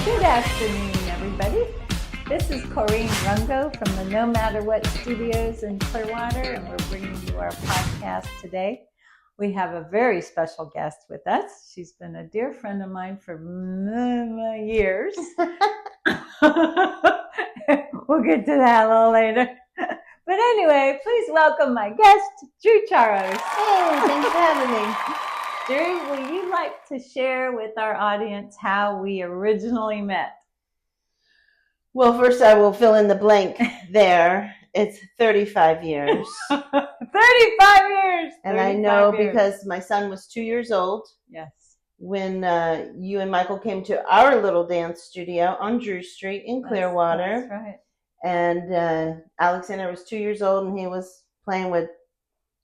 Good afternoon, everybody. This is Corinne Rungo from the No Matter What Studios in Clearwater, and we're bringing you our podcast today. We have a very special guest with us. She's been a dear friend of mine for many years. We'll get to that a little later. But anyway, please welcome my guest, Drew Charos. Hey, thanks for having me. Drew, will you like to share with our audience how we originally met? Well, first I will fill in the blank there. It's 35 years. 35 years! And I know because my son was 2 years old. Yes. When you and Michael came to our little dance studio on Drew Street in Clearwater. That's right. And Alexander was 2 years old and he was playing with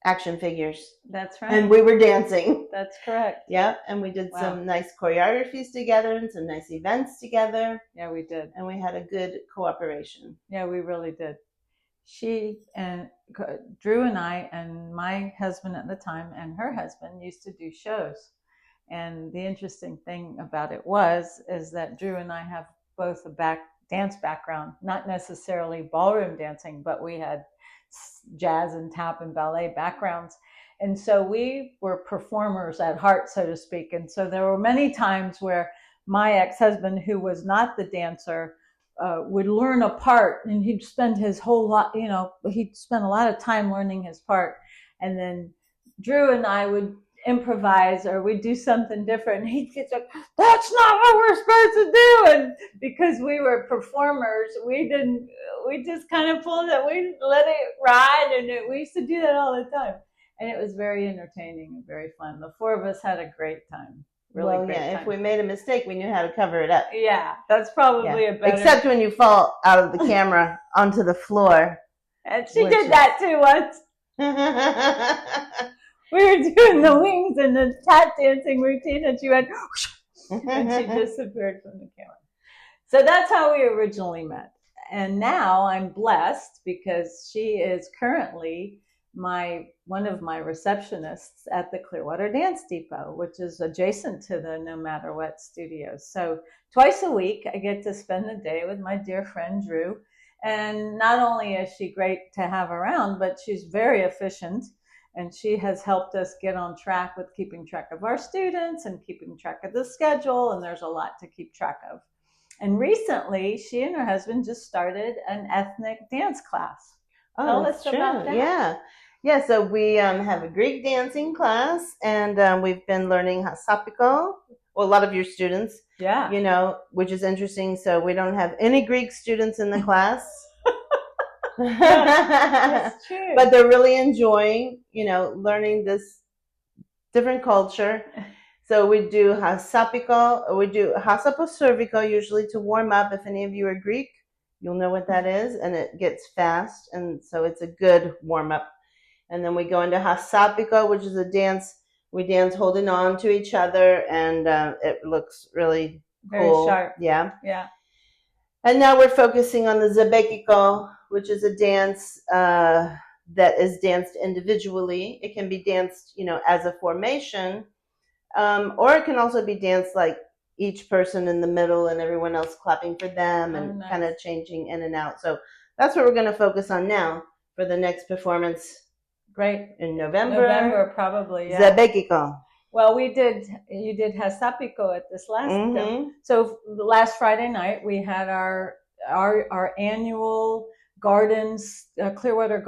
action figures. That's right. And we were dancing. That's correct. Yeah, and we did some nice choreographies together and some nice events together. Yeah, we did. And we had a good cooperation. Yeah, we really did. She and Drew and I and my husband at the time and her husband used to do shows. And the interesting thing about it is that Drew and I have both a dance background, not necessarily ballroom dancing, but we had jazz and tap and ballet backgrounds. And so we were performers at heart, so to speak. And so there were many times where my ex-husband, who was not the dancer, would learn a part, and he'd spend he'd spend a lot of time learning his part. And then Drew and I would improvise, or we'd do something different, and he'd get like, that's not what we're supposed to do. And because we were performers, we just kind of pulled it, we let it ride, and we used to do that all the time. And it was very entertaining and very fun. The four of us had a great time. Really great time. If we made a mistake, we knew how to cover it up. Yeah, that's probably a better. Except when you fall out of the camera onto the floor. And she did that too once. We were doing the wings and the tap dancing routine, and she went, and she disappeared from the camera. So that's how we originally met. And now I'm blessed because she is currently one of my receptionists at the Clearwater Dance Depot, which is adjacent to the No Matter What studios. So twice a week, I get to spend the day with my dear friend Drew. And not only is she great to have around, but she's very efficient. And she has helped us get on track with keeping track of our students and keeping track of the schedule. And there's a lot to keep track of. And recently, she and her husband just started an ethnic dance class. Tell us about that. Yeah, so we have a Greek dancing class, and we've been learning hasapiko. Well, a lot of your students, which is interesting. So we don't have any Greek students in the class. That's true. But they're really enjoying, learning this different culture. So we do hasapiko, we do hasapo cervico usually to warm up. If any of you are Greek, you'll know what that is, and it gets fast, and so it's a good warm up. And then we go into hasapiko, which is a dance. We dance holding on to each other, and it looks really cool. Very sharp. Yeah. Yeah. And now we're focusing on the zabekiko, which is a dance that is danced individually. It can be danced, as a formation, or it can also be danced like each person in the middle and everyone else clapping for them and kind of changing in and out. So that's what we're going to focus on now for the next performance. Great. In November. November, probably, yeah. Zabekiko. Well, you did hasapiko at this last. So last Friday night we had our annual Clearwater Clearwater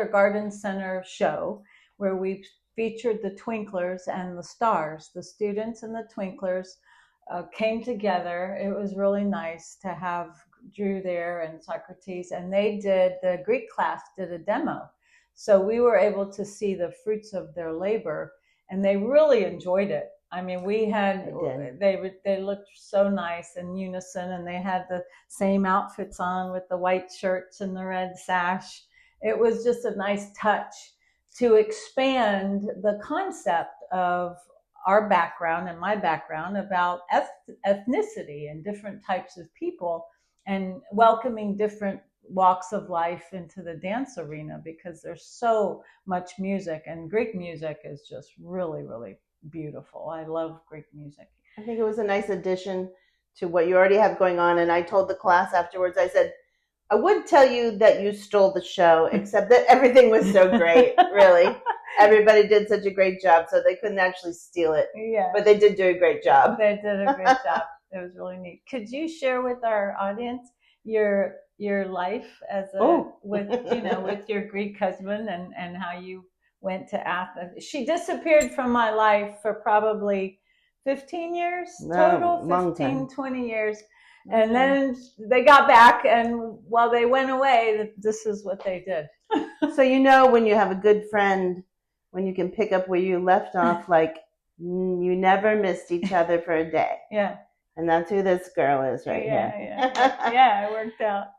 Garden Center show, where we featured the twinklers and the stars. The students and the twinklers came together. It was really nice to have Drew there and Socrates, and the Greek class did a demo. So we were able to see the fruits of their labor, and they really enjoyed it. I mean, they looked so nice in unison, and they had the same outfits on with the white shirts and the red sash. It was just a nice touch to expand the concept of our background and my background about ethnicity and different types of people, and welcoming different walks of life into the dance arena, because there's so much music, and Greek music is just really, really beautiful. I love Greek music. I think it was a nice addition to what you already have going on. And I told the class afterwards, I said, I would tell you that you stole the show, except that everything was so great, really. Everybody did such a great job, so they couldn't actually steal it. Yeah. But they did do a great job. They did a great job. It was really neat. Could you share with our audience your life as with your Greek husband and how you went to Athens? She disappeared from my life for probably 15 years total, 20 years. And then they got back, and while they went away, this is what they did. So when you have a good friend, when you can pick up where you left off, like you never missed each other for a day. Yeah. And that's who this girl is right here. Yeah, it worked out.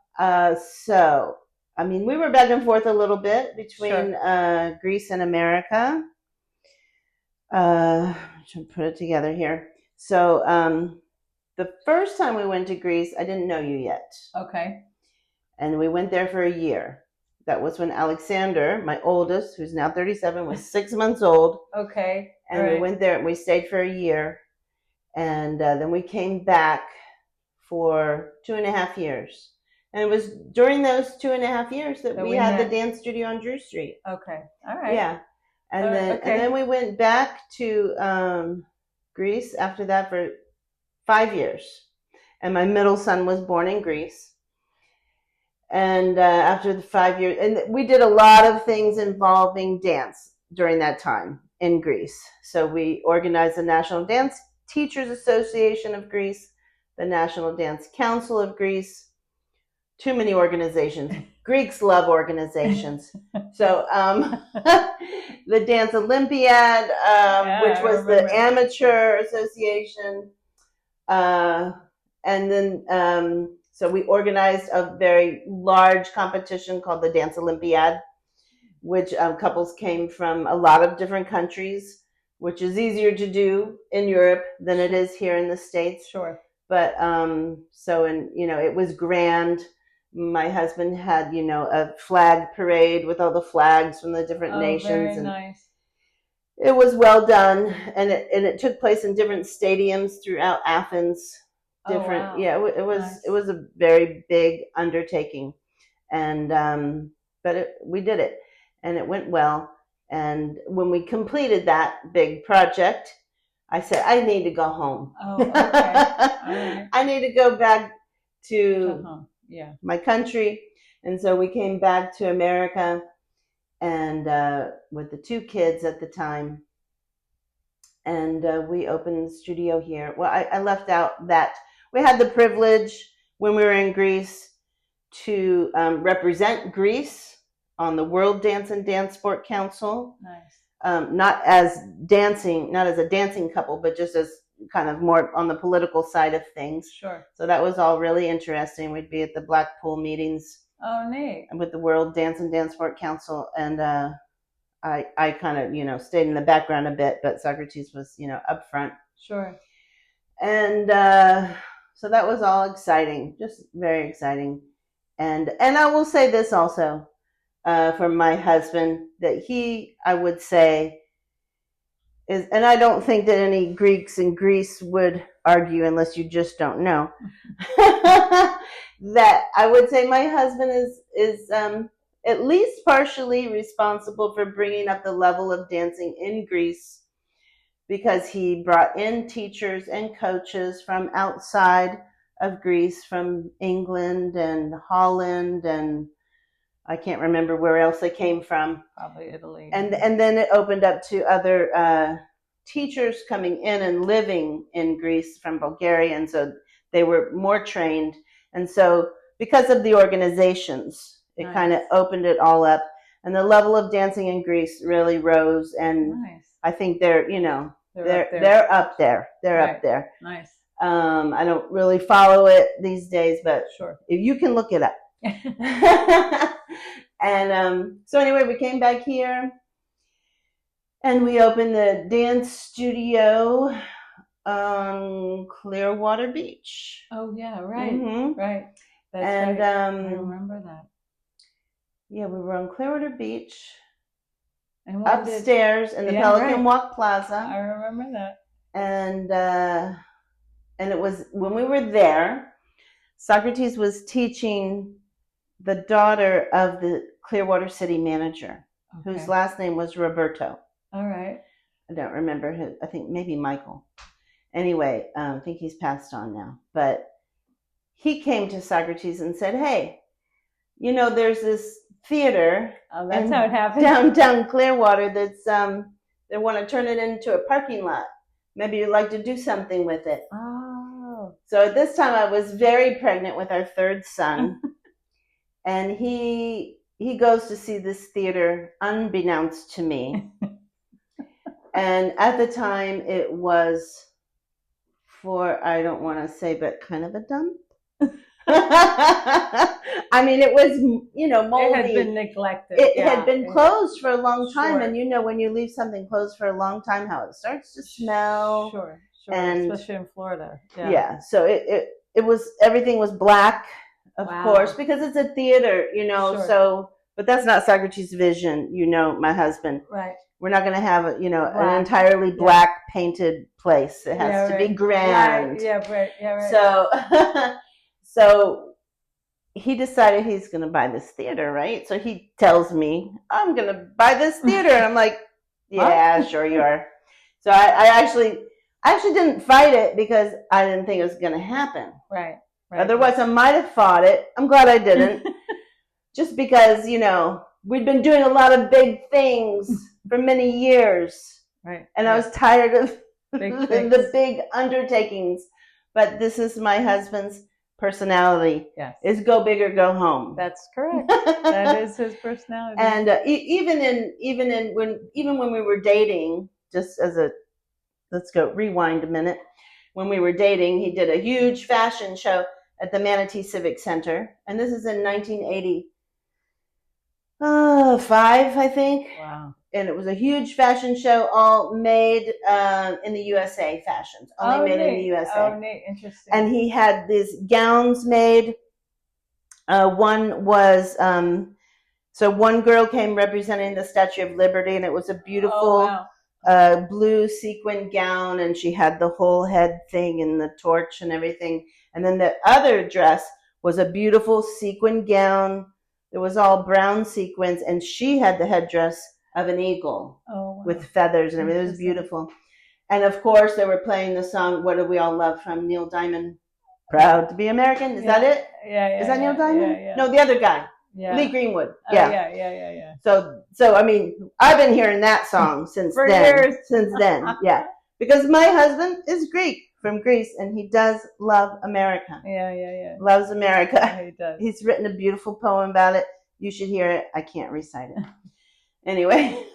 So, I mean, we were back and forth a little bit between Greece and America. I should put it together here. So, the first time we went to Greece, I didn't know you yet. Okay. And we went there for a year. That was when Alexander, my oldest, who's now 37, was 6 months old. Okay. And we went there and we stayed for a year. And then we came back for 2.5 years. And it was during those 2.5 years that we had the dance studio on Drew Street. Okay. All right. Yeah. And then we went back to Greece after that for 5 years. And my middle son was born in Greece. And after the 5 years, and we did a lot of things involving dance during that time in Greece. So we organized the National Dance Teachers Association of Greece, the National Dance Council of Greece. Too many organizations. Greeks love organizations. So the Dance Olympiad, which was the amateur association. And then so we organized a very large competition called the Dance Olympiad, which couples came from a lot of different countries, which is easier to do in Europe than it is here in the States. Sure. But it was grand. My husband had, a flag parade with all the flags from the different nations. Very nice. It was well done, and it took place in different stadiums throughout Athens. Different, yeah. It was nice. It was a very big undertaking, and we did it, and it went well. And when we completed that big project, I said, I need to go home. Oh, okay. All right. I need to go back to my country. And so we came back to America, and with the 2 kids at the time, and we opened the studio here. Well, I left out that we had the privilege when we were in Greece to represent Greece on the World Dance and Dance Sport Council. Nice. Not as a dancing couple, but just as kind of more on the political side of things. Sure. So that was all really interesting. We'd be at the Blackpool meetings. Oh, neat. With the World Dance and Dance Sport Council, and I kind of stayed in the background a bit, but Socrates was up front. Sure. And so that was all exciting, just very exciting. And I will say this also for my husband, that he, I would say, is, and I don't think that any Greeks in Greece would argue unless you just don't know, that I would say my husband is at least partially responsible for bringing up the level of dancing in Greece, because he brought in teachers and coaches from outside of Greece, from England and Holland, and I can't remember where else they came from. Probably Italy. And then it opened up to other teachers coming in and living in Greece from Bulgaria, and so they were more trained. And so because of the organizations, it kind of opened it all up, and the level of dancing in Greece really rose. And I think they're up there. They're up there. Nice. I don't really follow it these days, but sure, if you can look it up. And so anyway, we came back here, and we opened the dance studio on Clearwater Beach. Oh yeah, right, mm-hmm. Right. That's and right. I remember that. Yeah, we were on Clearwater Beach, and upstairs in the Pelican Walk Plaza. I remember that. And And it was when we were there, Socrates was teaching the daughter of the Clearwater city manager, whose last name was Roberto. All right. I don't remember his, I think maybe Michael. Anyway, I think he's passed on now. But he came to Socrates and said, hey, you know, there's this theater that's how it happened. Downtown Clearwater that's they want to turn it into a parking lot. Maybe you'd like to do something with it. Oh. So at this time I was very pregnant with our third son. And he goes to see this theater unbeknownst to me. And at the time it was for, I don't want to say, but kind of a dump. I mean, it was, you know, moldy. It had been neglected. It had been closed for a long time. Sure. And you know, when you leave something closed for a long time, how it starts to smell. Sure. And especially in Florida. Yeah. So it was, everything was black, of course, because it's a theater, you know, so, but that's not Socrates' vision, you know, my husband. Right. We're not going to have, an entirely black painted place. It has to be grand. Right. Yeah, right. Yeah, right. So, so he decided he's going to buy this theater, right? So he tells me, I'm going to buy this theater. And I'm like, yeah, sure you are. So I actually didn't fight it because I didn't think it was going to happen. Right. Otherwise, I might have fought it. I'm glad I didn't. Just because, you know, we'd been doing a lot of big things for many years. Right. And I was tired of the big undertakings. But this is my husband's personality. Yes. Is go big or go home. That's correct. That is his personality. And even when we were dating, just as a, let's go rewind a minute. When we were dating, he did a huge fashion show at the Manatee Civic Center. And this is in 1985, I think. Wow. And it was a huge fashion show, all made in the USA fashions. Only made in the USA. Oh, neat. Interesting. And he had these gowns made. One was, so one girl came representing the Statue of Liberty, and it was a beautiful blue sequin gown, and she had the whole head thing and the torch and everything. And then the other dress was a beautiful sequin gown. It was all brown sequins, and she had the headdress of an eagle with feathers and everything. It was beautiful. And of course, they were playing the song, What Do We All Love, from Neil Diamond, Proud to Be American. Is that it? Yeah. Is that Neil Diamond? No, the other guy. Yeah. Lee Greenwood. Yeah. So I mean, I've been hearing that song since For then. years. Since then, yeah. Because my husband is Greek, from Greece, and he does love America. Yeah. Loves America. Yeah, he does. He's written a beautiful poem about it. You should hear it. I can't recite it. Anyway.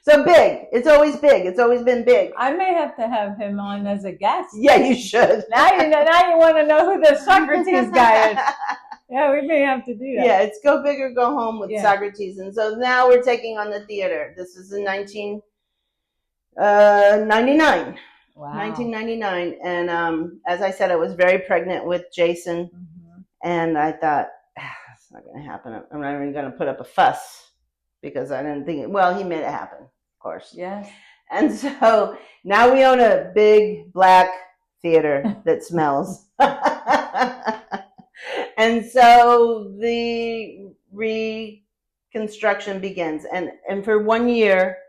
So big. It's always big. It's always been big. I may have to have him on as a guest. Yeah, you should. Now you want to know who the Socrates guy is. Yeah, we may have to do that. Yeah, it's go big or go home with Socrates. And so now we're taking on the theater. This is in 1999. Wow. 1999. And as I said, I was very pregnant with Jason. Mm-hmm. And I thought, it's not going to happen. I'm not even going to put up a fuss. Because I didn't think well, he made it happen, of course. Yes. And so now we own a big black theater that smells. And so the reconstruction begins. And for 1 year,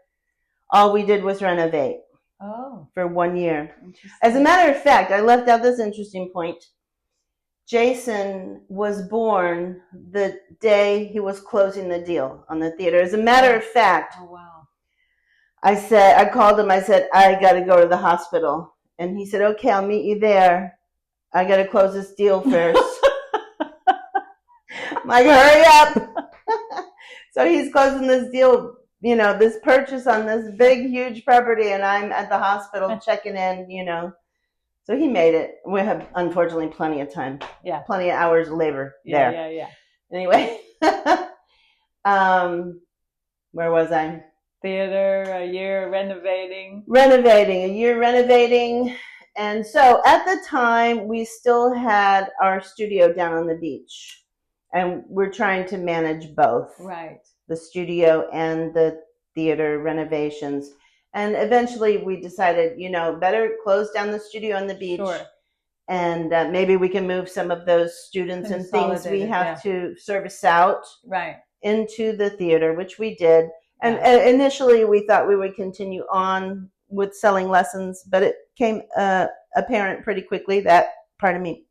all we did was renovate. Oh. For 1 year. As a matter of fact, I left out this interesting point. Jason was born the day he was closing the deal on the theater. As a matter of fact, I called him, I said, I got to go to the hospital. And he said, okay, I'll meet you there. I got to close this deal first. I'm like, hurry up. So he's closing this deal, you know, this purchase on this big, huge property. And I'm at the hospital checking in, you know. So he made it. We have, unfortunately, plenty of time. Yeah. Plenty of hours of labor there. Yeah. Anyway. Where was I? Theater, a year renovating. A year renovating. And so at the time, we still had our studio down on the beach. And we're trying to manage both. Right. The studio and the theater renovations. And eventually we decided, you know, better close down the studio on the beach and maybe we can move some of those students and things we have to service out into the theater, which we did. And initially we thought we would continue on with selling lessons, but it came apparent pretty quickly that, pardon me,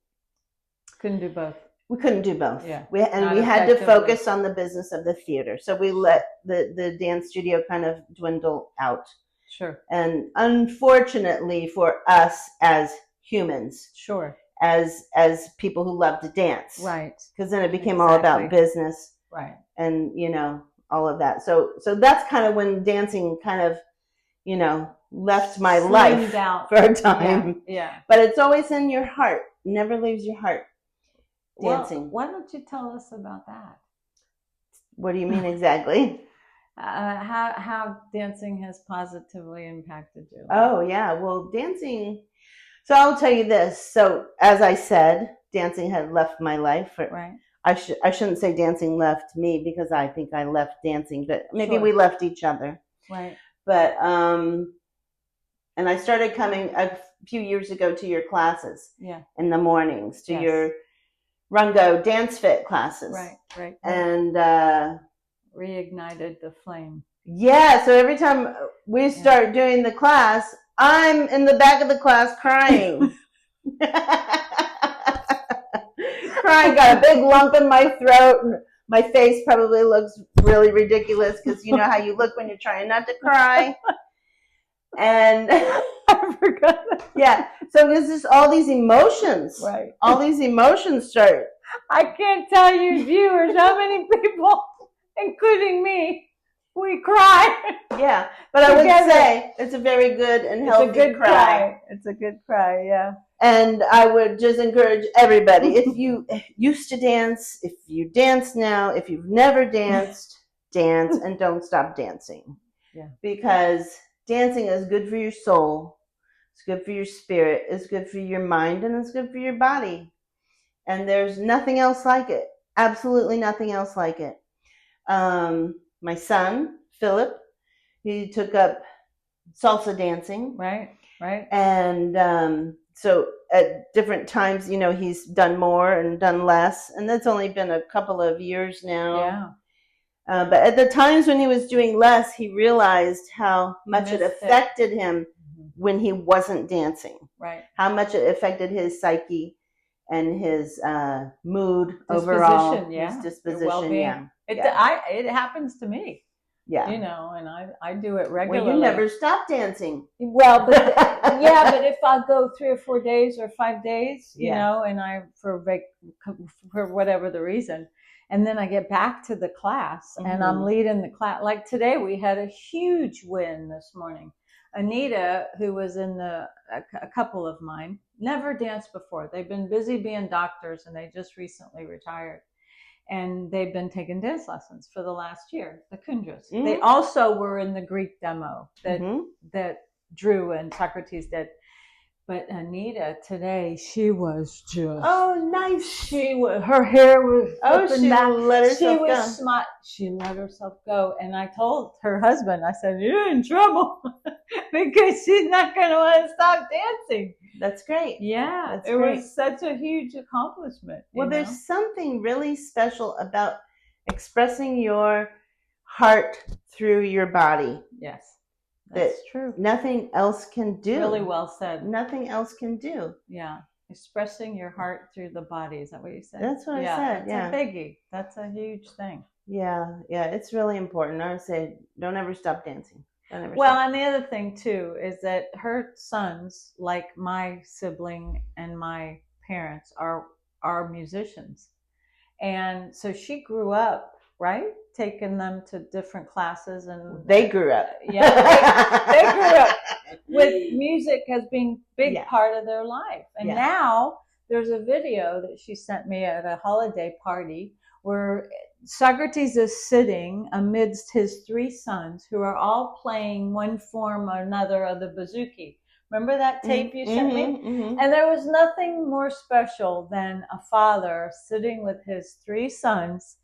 couldn't do both. We couldn't do both. Yeah. We had to focus on the business of the theater. So we let the dance studio kind of dwindle out. Sure. And unfortunately for us as humans, sure, as people who love to dance, right? Because then it became all about business, right? And all of that. So that's kind of when dancing kind of left my life out for a time. Yeah. But it's always in your heart. Never leaves your heart. Dancing. Well, why don't you tell us about that? What do you mean exactly? How dancing has positively impacted you? Oh yeah, well, dancing. So I'll tell you this. So as I said, dancing had left my life. Right. I shouldn't say dancing left me, because I think I left dancing, but maybe we left each other. Right. But and I started coming a few years ago to your classes. Yeah. In the mornings to your Rungo Dance Fit classes. Right. And reignited the flame. Yeah, so every time we start doing the class, I'm in the back of the class crying. Crying, got a big lump in my throat, and my face probably looks really ridiculous, because you know how you look when you're trying not to cry. And I forgot that. Yeah, so there's just all these emotions. Right. All these emotions start. I can't tell you, viewers, how many people, including me, we cry. Yeah, but I would say it's a very good and healthy cry. It's a good cry, yeah. And I would just encourage everybody, if you used to dance, if you dance now, if you've never danced, dance, and don't stop dancing. Yeah. Because dancing is good for your soul, it's good for your spirit, it's good for your mind, and it's good for your body. And there's nothing else like it. Absolutely nothing else like it. My son, Philip, he took up salsa dancing. Right. And so at different times, he's done more and done less. And that's only been a couple of years now. Yeah. But at the times when he was doing less, he realized how much it affected him when he wasn't dancing. Right. How much it affected his psyche and his mood overall. Yeah. His disposition. Yeah. It happens to me. Yeah. And I do it regularly. Well, you never stop dancing. Well, but but if I go 3 or 4 days or 5 days, and I for whatever the reason, and then I get back to the class and I'm leading the class. Like today, we had a huge win this morning. Anita, who was in a couple of mine, never danced before. They've been busy being doctors, and they just recently retired. And they've been taking dance lessons for the last year, the Kundras. Mm-hmm. They also were in the Greek demo that Drew and Socrates did. But Anita today, she was just nice. Her hair was she let herself go. She was smart. She let herself go. And I told her husband, I said, "You're in trouble," because she's not going to want to stop dancing. That's great. Yeah, it was such a huge accomplishment. Well, there's something really special about expressing your heart through your body. Yes. That's true. Nothing else can do. Really well said. Nothing else can do. Yeah. Expressing your heart through the body. Is that what you said? That's what I said. That's a biggie. That's a huge thing. Yeah. It's really important. I would say don't ever stop dancing. And the other thing too is that her sons, like my sibling and my parents, are musicians. And so she grew up, right? Taking them to different classes, and they grew up. Yeah, they grew up with music as being a big part of their life. And now there's a video that she sent me at a holiday party where Socrates is sitting amidst his 3 sons, who are all playing one form or another of the bouzouki. Remember that tape you sent me? Mm-hmm. And there was nothing more special than a father sitting with his 3 sons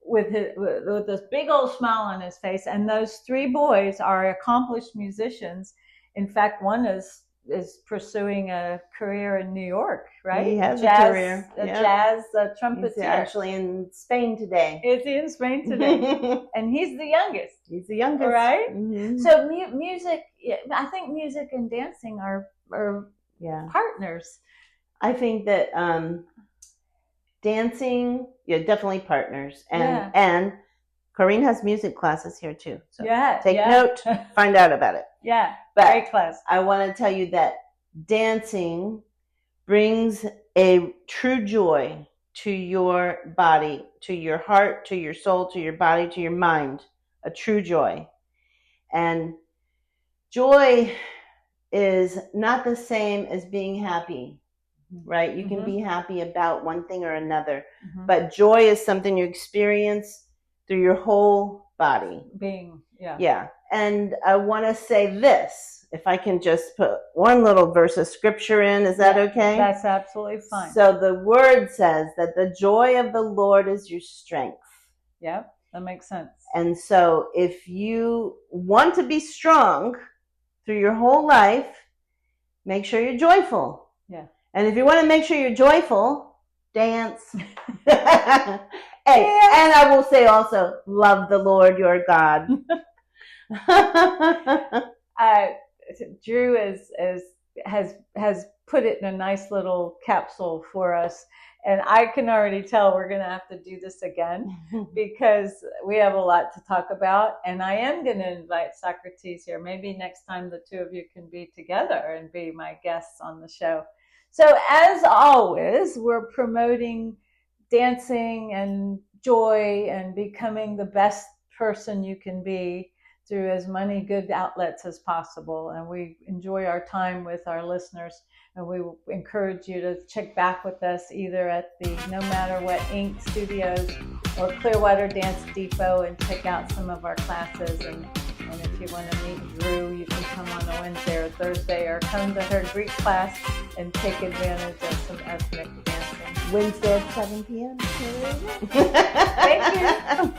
with this big old smile on his face. And those 3 boys are accomplished musicians. In fact, one is is pursuing a career in New York, right? He has jazz, a career. Jazz He's trumpeter. actually in Spain today. Is he in Spain today? And he's the youngest. He's the youngest. Right? Mm-hmm. So music, I think music and dancing are partners. I think that dancing, definitely partners. And Corinne has music classes here too. So take note, find out about it. Yeah, but great class. I want to tell you that dancing brings a true joy to your body, to your heart, to your soul, to your body, to your mind, a true joy. And joy is not the same as being happy, right? You can be happy about one thing or another, but joy is something you experience through your whole body. Yeah. And I want to say this, if I can just put one little verse of scripture in, is that okay? That's absolutely fine. So the word says that the joy of the Lord is your strength. Yeah, that makes sense. And so if you want to be strong through your whole life, make sure you're joyful. Yeah. And if you want to make sure you're joyful, dance. Hey, and I will say also, love the Lord your God. Drew has put it in a nice little capsule for us, and I can already tell we're going to have to do this again because we have a lot to talk about, and I am going to invite Socrates here. Maybe next time the two of you can be together and be my guests on the show. So as always, we're promoting dancing and joy and becoming the best person you can be through as many good outlets as possible. And we enjoy our time with our listeners, and we encourage you to check back with us either at the No Matter What Inc. studios or Clearwater Dance Depot and check out some of our classes. And if you want to meet Drew, you can come on a Wednesday or Thursday or come to her Greek class and take advantage of some ethnic dancing. Wednesday at 7 p.m. Thank you.